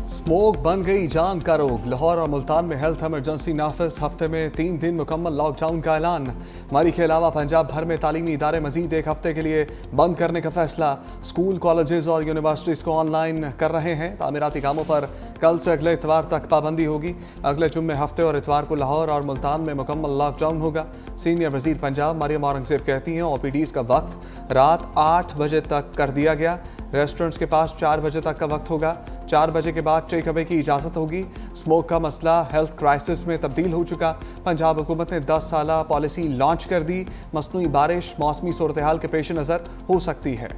Smoke बन गई जान का रोग। लाहौर और मुल्तान में हेल्थ इमरजेंसी नाफिज। हफ्ते में 3 दिन मुकम्मल लॉकडाउन का ऐलान। मरी के अलावा पंजाब भर में तालीमी इदारे मजीद एक हफ्ते के लिए बंद करने का फैसला। स्कूल, कॉलेजेस और यूनिवर्सिटीज़ को ऑनलाइन कर रहे हैं। तामीराती कामों पर कल से अगले इतवार तक पाबंदी होगी। अगले जुम्मे हफ्ते और इतवार को लाहौर और मुल्तान में मुकम्मल लॉकडाउन होगा। सीनियर वजीर पंजाब मरियम औरंगजेब कहती हैं OPDs का वक्त रात 8 बजे तक कर दिया गया। रेस्टोरेंट्स के पास 4 बजे तक का वक्त होगा। 4 बजे के बाद टेक अवे की इजाज़त होगी। स्मोक का मसला हेल्थ क्राइसिस में तब्दील हो चुका। पंजाब हुकूमत ने 10 साला पॉलिसी लॉन्च कर दी। मसनूई बारिश मौसमी सूरत हाल के पेश नज़र हो सकती है।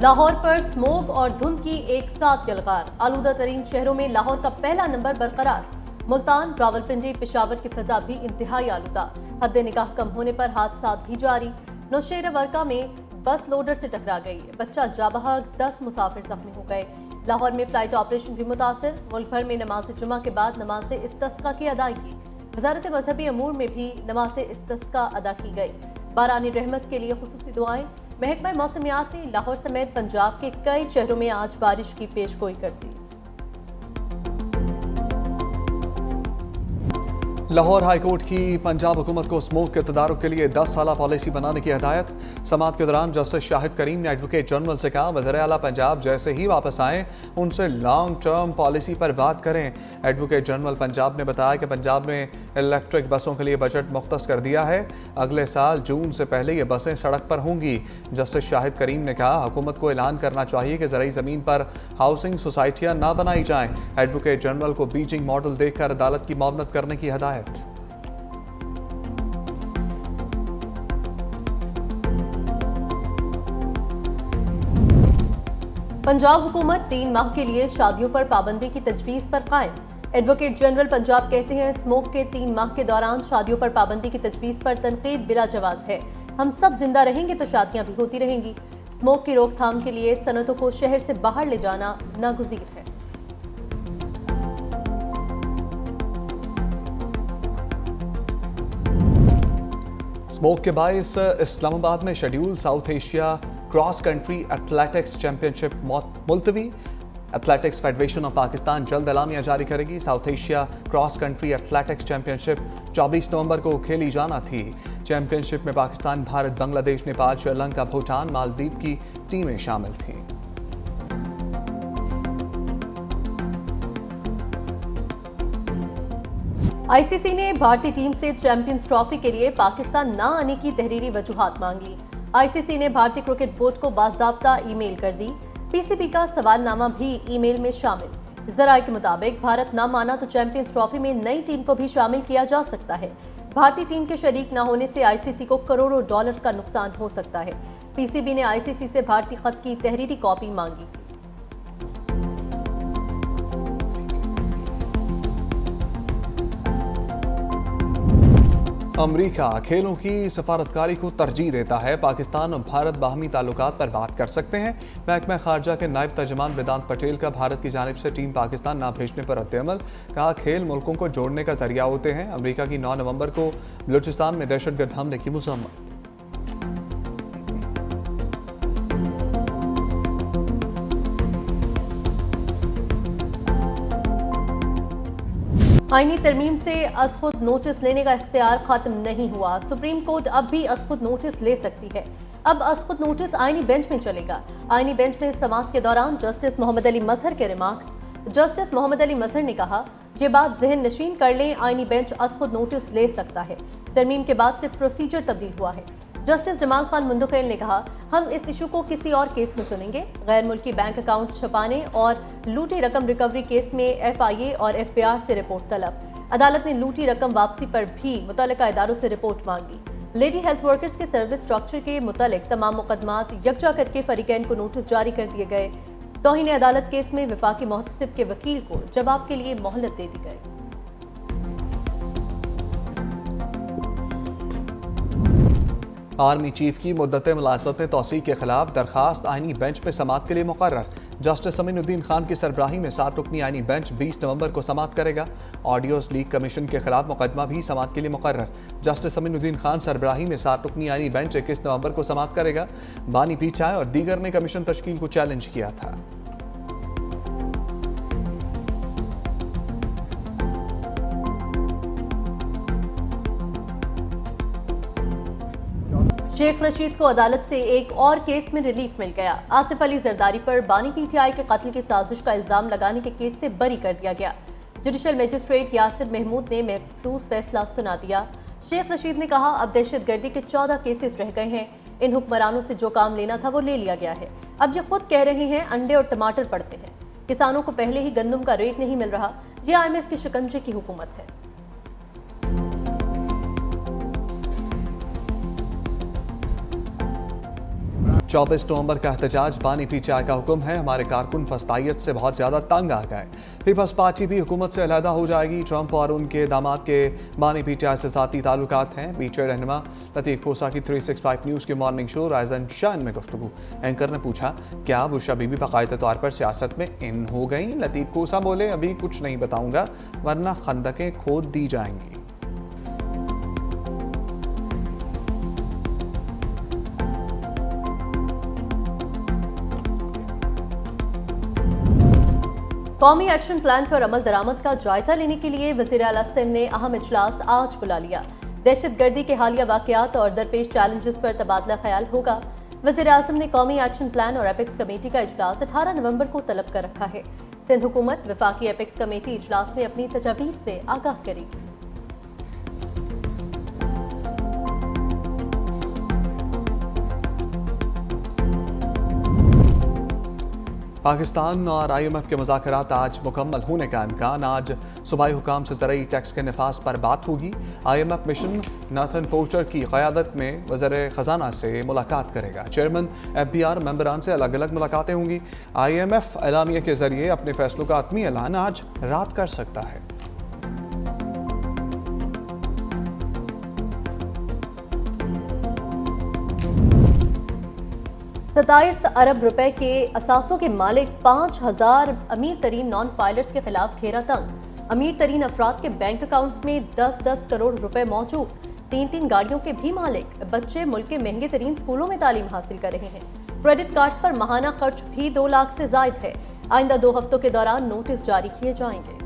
लाहौर पर स्मोक और धुंध की एक साथ यलगार। आलूदा तरीन शहरों में लाहौर का पहला नंबर बरकरार। मुल्तान, रावलपिंडी, पेशावर की फिजा भी इंतहाई आलूदा। हद निगाह कम होने पर हादसा भी जारी। नौशेरा वर्का में बस लोडर से टकरा गई। बच्चा जाबहक, 10 मुसाफिर जख्मी हो गए। लाहौर में फ्लाइट ऑपरेशन भी मुतासिर। मुल्क भर में नमाज जुमा के बाद नमाज इस्तिस्का की अदायगी। वजारत मजहबी अमूर में भी नमाज इस्तिस्का अदा की गई। बारानी रहमत के लिए खुसूसी दुआएं। महकमा मौसमियात ने लाहौर समेत पंजाब के कई शहरों में आज बारिश की पेशगोई कर दी। लाहौर हाई कोर्ट की पंजाब हुकूमत को स्मोक के तदारुक के लिए 10 साला पॉलिसी बनाने की हदायत। समाअत के दौरान जस्टिस शाहिद करीम ने एडवोकेट जनरल से कहा, वज़ीर आला पंजाब जैसे ही वापस आएँ उनसे लॉन्ग टर्म पॉलिसी पर बात करें। एडवोकेट जनरल पंजाब ने बताया कि पंजाब में इलेक्ट्रिक बसों के लिए बजट मुख्तस कर दिया है। अगले साल जून से पहले ये बसें सड़क पर होंगी। जस्टिस शाहिद करीम ने कहा, हुकूमत को ऐलान करना चाहिए कि ज़रूरी ज़मीन पर हाउसिंग सोसाइटियाँ ना बनाई जाएँ। एडवोकेट जनरल को बीजिंग मॉडल देखकर अदालत की मुआवनत करने की हदायत। पंजाब हुकूमत 3 माह के लिए शादियों पर पाबंदी की तजवीज़ पर कायम। एडवोकेट जनरल पंजाब कहते हैं, स्मोक के 3 माह के दौरान शादियों पर पाबंदी की तजवीज़ पर तनकीद बिला जवाज़ है। हम सब जिंदा रहेंगे तो शादियां भी होती रहेंगी। स्मोक की रोकथाम के लिए सनतों को शहर से बाहर ले जाना नागुज़ीर है। स्मोक के बायस इस्लामाबाद में schedule south Asia cross country athletics championship मुलतवी। एथलेटिक्स फेडरेशन ऑफ पाकिस्तान जल्द एलामिया जारी करेगी। South Asia cross country athletics championship 24 नवंबर को खेली जाना थी। चैंपियनशिप में पाकिस्तान, भारत, बांग्लादेश, नेपाल, श्रीलंका, भूटान, मालदीव की टीमें शामिल थीं। ICC ने भारतीय टीम से चैंपियंस ट्रॉफी के लिए पाकिस्तान ना आने की तहरीरी वजूहात मांग ली। ICC ने भारतीय क्रिकेट बोर्ड को बाज़ाब्ता ईमेल कर दी। PCB का सवालनामा भी ईमेल में शामिल। ज़राए के मुताबिक भारत ना माना तो चैंपियंस ट्रॉफी में नई टीम को भी शामिल किया जा सकता है। भारतीय टीम के शरीक न होने से ICC को करोड़ों डॉलर्स का नुकसान हो सकता है। PCB ने ICC से भारतीय खत की तहरीरी कॉपी मांगी थी। अमरीका खेलों की सफारतकारी को तरजीह देता है। पाकिस्तान और भारत बाहमी ताल्लुकात पर बात कर सकते हैं। महकमा खारजा के नायब तर्जमान वेदांत पटेल का भारत की जानिब से टीम पाकिस्तान ना भेजने पर रद्द-ए-अमल। कहा, खेल मुल्कों को जोड़ने का जरिया होते हैं। अमरीका की 9 नवंबर को बलूचिस्तान में दहशतगर्द हमले की मज़म्मत। आईनी तरमीम से अज़खुद नोटिस लेने का इख्तियार खत्म नहीं हुआ। सुप्रीम कोर्ट अब भी अज़खुद नोटिस ले सकती है। अब अज़खुद नोटिस आईनी बेंच में चलेगा। आईनी बेंच में समाअत के दौरान जस्टिस मोहम्मद अली मजहर के रिमार्क्स। जस्टिस मोहम्मद अली मजहर ने कहा, ये बात जहन नशीन कर लें, आईनी बेंच अज़खुद नोटिस ले सकता है। तरमीम के बाद सिर्फ प्रोसीजर तब्दील हुआ है। जस्टिस जमाल खान मुंदखिल ने कहा, हम इस इशू को किसी और केस में सुनेंगे। गैर मुल्की बैंक अकाउंट छपाने और लूटी रकम रिकवरी केस में FIA और FBR से रिपोर्ट तलब। अदालत ने लूटी रकम वापसी पर भी मुतल्लिका इदारों से रिपोर्ट मांगी। लेडी हेल्थ वर्कर्स के सर्विस स्ट्रक्चर के मुतालिक तमाम मुकदमात यकजा करके फरीकैन को नोटिस जारी कर दिए गए। तौहीन अदालत केस में वफाकी मुहतसिब के वकील को जवाब के लिए मोहलत दे दी गई। आर्मी चीफ की मुद्दत मुलाजमत में तोसी के खिलाफ दरखास्त आइनी बेंच पे समात के लिए मुकर्रर। जस्टिस अमीनुद्दीन खान की सरबराही में 7 रुकनी आइनी बेंच 20 नवंबर को समात करेगा। ऑडियोज लीक कमीशन के खिलाफ मुकदमा भी समात के लिए मुकर्रर। जस्टिस अमीनुद्दीन खान सरबराही में 7 रुकनी आइनी बेंच 21 नवंबर को समात करेगा। बानी पीचाई और दीगर ने कमीशन तश्कील को चैलेंज किया था। शेख रशीद को अदालत से एक और केस में रिलीफ मिल गया। आसिफ अली जरदारी पर बानी पीटीआई के कत्ल की साजिश का इल्जाम लगाने के केस से बरी कर दिया गया। जुडिशल मजिस्ट्रेट यासिर महमूद ने महफूज फैसला सुना दिया। शेख रशीद ने कहा, अब दहशतगर्दी के 14 केसेस रह गए हैं। इन हुक्मरानों से जो काम लेना था वो ले लिया गया है। अब ये खुद कह रहे हैं अंडे और टमाटर पड़ते हैं। किसानों को पहले ही गंदम का रेट नहीं मिल रहा। ये IMF के शिकंजे की हुकूमत है। 24 नवंबर का एहतजाज। बानी पीचाई का हुक्म है, हमारे कारकुन फस्तायत से बहुत ज्यादा तंग आ गए। पीपल्स पार्टी भी हुकूमत से अलहदा हो जाएगी। ट्रंप और उनके दामाद के बानी पीचाई से ज़ाती ताल्लुकात हैं। पीछे रहनुमा लतीफ़ खोसा की 365 न्यूज़ के morning show rise and shine में गुफ्तगू। एंकर ने पूछा, क्या बुशरा बीबी बाकायदा तौर पर सियासत में इन हो गई? लतीफ़ खोसा बोले, अभी कुछ नहीं बताऊंगा वरना खंदकें खोद दी जाएंगी। कौमी एक्शन प्लान पर अमल दरामद का जायजा लेने के लिए वज़ीर आला सिंध ने अहम इजलास आज बुला लिया। दहशतगर्दी के हालिया वाक़यात और दरपेश चैलेंजेस पर तबादला ख्याल होगा। वज़ीर आज़म ने कौमी एक्शन प्लान और एपेक्स कमेटी का इजलास 18 नवंबर को तलब कर रखा है। सिंध हुकूमत वफाकी एपेक्स कमेटी इजलास में अपनी तजावीज़ से आगाह करेगी। पाकिस्तान और IMF के मुज़ाकरात आज मुकम्मल होने का इम्कान। आज सूबाई हुकाम से ज़रूरी टैक्स के नफाज पर बात होगी। IMF मिशन नाथन पोर्टर की क़यादत में वज़ीर ख़जाना से मुलाकात करेगा। चेयरमैन FBR मेंबरान से अलग अलग मुलाकातें होंगी। IMF एलामिया के ज़रिए अपने फैसलों का हतमी ऐलान आज रात कर सकता है। 27 अरब रुपए के असासों के मालिक 5000 अमीर तरीन नॉन फाइलर्स के खिलाफ घेरा तंग। अमीर तरीन अफराद के बैंक अकाउंट्स में 10-10 करोड़ रुपए मौजूद। 3-3 गाड़ियों के भी मालिक। बच्चे मुल्क के महंगे तरीन स्कूलों में तालीम हासिल कर रहे हैं। क्रेडिट कार्ड पर माहाना खर्च भी 2 लाख से जायद है। आइंदा 2 हफ्तों के दौरान नोटिस जारी किए जाएंगे।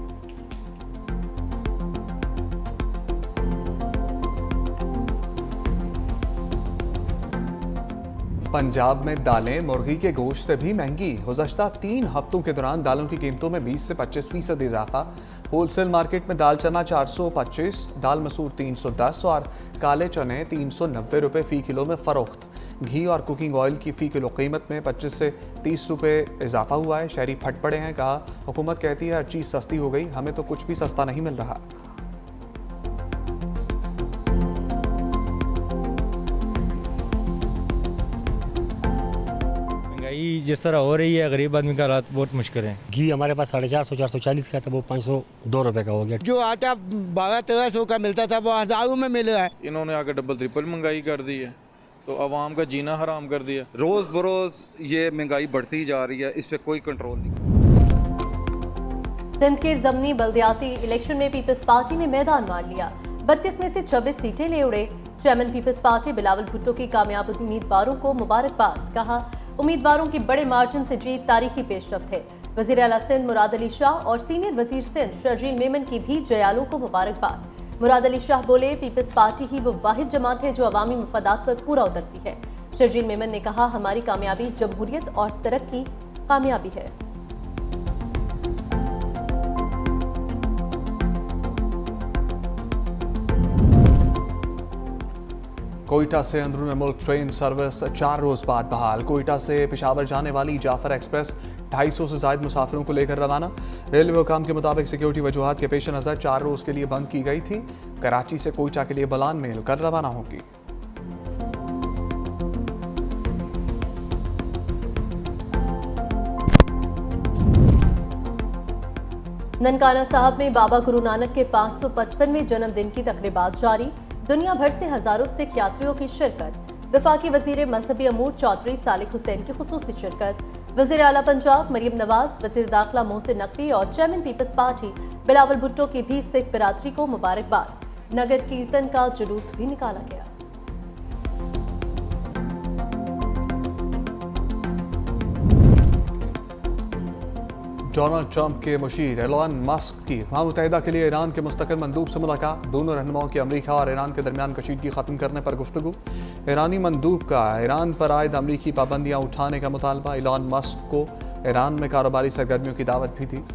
पंजाब में दालें मुर्गी के गोश्त से भी महंगी। गुज़श्ता 3 हफ्तों के दौरान दालों की कीमतों में 20 से 25% इजाफा। होलसेल मार्केट में दाल चना 425, दाल मसूर 310 और काले चने 390 रुपये फ़ी किलो में फ़रोख्त। घी और कुकिंग ऑयल की फ़ी किलो कीमत में 25 से 30 रुपये इजाफा हुआ है। शहरी फट पड़े हैं। कहा, हुकूमत कहती है हर चीज़ सस्ती हो गई, हमें तो कुछ भी सस्ता नहीं मिल रहा। जिस तरह हो रही है, गरीब आदमी का हालात बहुत मुश्किल है। घी हमारे पास 450-440 का था, वो 502 रुपए का हो गया। जो आटा 1200-1300 का मिलता था वो हज़ारों में मिल रहा है। इन्होंने आकर डबल ट्रिपल महंगाई कर दी है, तो आवाम का जीना हराम कर दिया। रोज बरोज ये महंगाई बढ़ती जा रही है, इस पे कोई कंट्रोल नहीं। सिंध के ज़मनी बल्दियाती इलेक्शन में पीपल्स पार्टी ने मैदान मार लिया। 32 में से 26 सीटें ले उड़े। Chairman Peoples Party Bilawal Bhutto की कामयाब उम्मीदवारों को मुबारकबाद। कहा, उम्मीदवारों की बड़े मार्जिन से जीत तारीखी पेशरफ्त है। वज़ीर आला सिंध मुराद अली शाह और सीनियर वज़ीर सिंध शर्जील मेमन की भी जयालों को मुबारकबाद। मुराद अली शाह बोले, पीपल्स पार्टी ही वो वाहिद जमात है जो अवामी मफादात पर पूरा उतरती है। शर्जील मेमन ने कहा, हमारी कामयाबी जमहूरियत और तरक्की कामयाबी है। कोयटा से अंदरून मुल्क ट्रेन सर्विस 4 रोज बाद बहाल। कोयटा से पेशावर जाने वाली जाफर एक्सप्रेस 250 से ज्यादा मुसाफिरों को लेकर रवाना। रेलवे हुकाम के मुताबिक सिक्योरिटी वजूहात के पेश नज़र 4 रोज के लिए बंद की गई थी। कराची से कोयटा के लिए बलान मेल कर रवाना होगी। ननकाना साहब में बाबा गुरु नानक के 555वें जन्मदिन की तकरीबात जारी। दुनिया भर से हजारों सिख यात्रियों की शिरकत। वफाकी वजीर मजहबी अमूर चौधरी सालिक हुसैन की खुसूसी शिरकत, वजीर आला पंजाब मरियम नवाज, वजीर दाखिला मोहसिन नकवी और chairman Peoples Party Bilawal Bhutto की भी सिख बिरादरी को मुबारकबाद। नगर कीर्तन का जुलूस भी निकाला गया। डोनाल्ड ट्रंप के मुशीर एलन मस्क की अक़वाम मुत्तहिदा के लिए ईरान के मुस्तकिल मंदूब से मुलाकात, दोनों रहनुमाओं की अमरीका और ईरान के दरमियान कशीदगी खत्म करने पर गुफ्तगू। ईरानी मंदूब का ईरान पर आयद अमरीकी पाबंदियां उठाने का मुतालबा, एलन मस्क को ईरान में कारोबारी सरगर्मियों की दावत भी दी।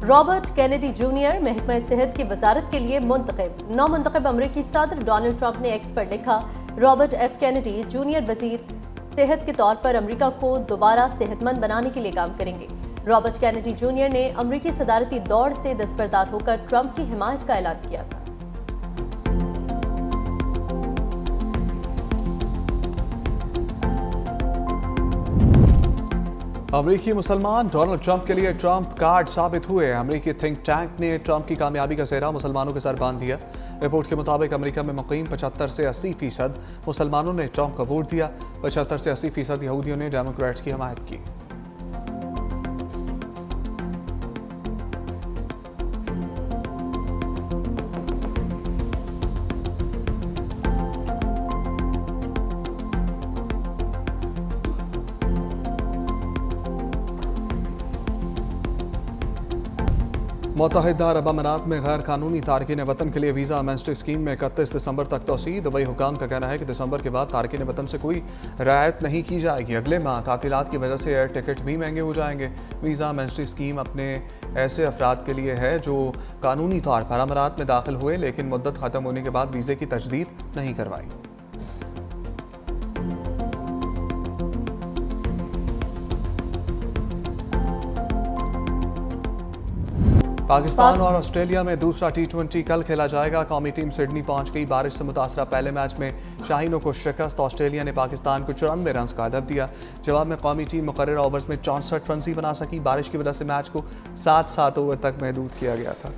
रॉबर्ट कैनेडी जूनियर महकमा सेहत की वजारत के लिए मुंतखब। नौमुंतखब अमरीकी सदर डोनाल्ड ट्रंप ने एक्स पर लिखा, रॉबर्ट एफ कैनेडी जूनियर वजीर सेहत के तौर पर अमरीका को दोबारा सेहतमंद बनाने के लिए काम करेंगे। रॉबर्ट कैनेडी जूनियर ने अमरीकी सदारती दौड़ से दस्तबरदार होकर ट्रंप की हिमायत का ऐलान किया था। अमरीकी मुसलमान डोनाल्ड ट्रंप के लिए ट्रंप कार्ड साबित हुए। अमरीकी थिंक टैंक ने ट्रंप की कामयाबी का सेहरा मुसलमानों के सर बांध दिया। रिपोर्ट के मुताबिक अमेरिका में मुकीम 75 से 80% मुसलमानों ने ट्रंप को वोट दिया। 75 से 80% यहूदियों ने डेमोक्रेट्स की हमायत की। मुत्तहिदा अरब अमारात में गैर कानूनी तारकीन वतन के लिए वीज़ा एमनेस्टी स्कीम में 31 दिसंबर तक तोसी। दुबई हुकाम का कहना है कि दिसंबर के बाद तारकीन वतन से कोई रियायत नहीं की जाएगी। अगले माह तातीलात की वजह से एयर टिकट भी महंगे हो जाएंगे। वीज़ा एमनेस्टी स्कीम अपने ऐसे अफराद के लिए है जो कानूनी तौर पर अमारात में दाखिल हुए लेकिन मुद्दत ख़त्म होने के बाद वीज़े की तजदीद नहीं करवाई। पाकिस्तान और ऑस्ट्रेलिया में दूसरा T20 कल खेला जाएगा। कौमी टीम सिडनी पहुंच गई। बारिश से मुतासरा पहले मैच में शाहीनों को शिकस्त। ऑस्ट्रेलिया ने पाकिस्तान को 94 रन का हदफ दिया। जवाब में कौमी टीम मुकर्रर ओवर्स में 64 रन ही बना सकी। बारिश की वजह से मैच को 7-7 ओवर तक महदूद किया गया था।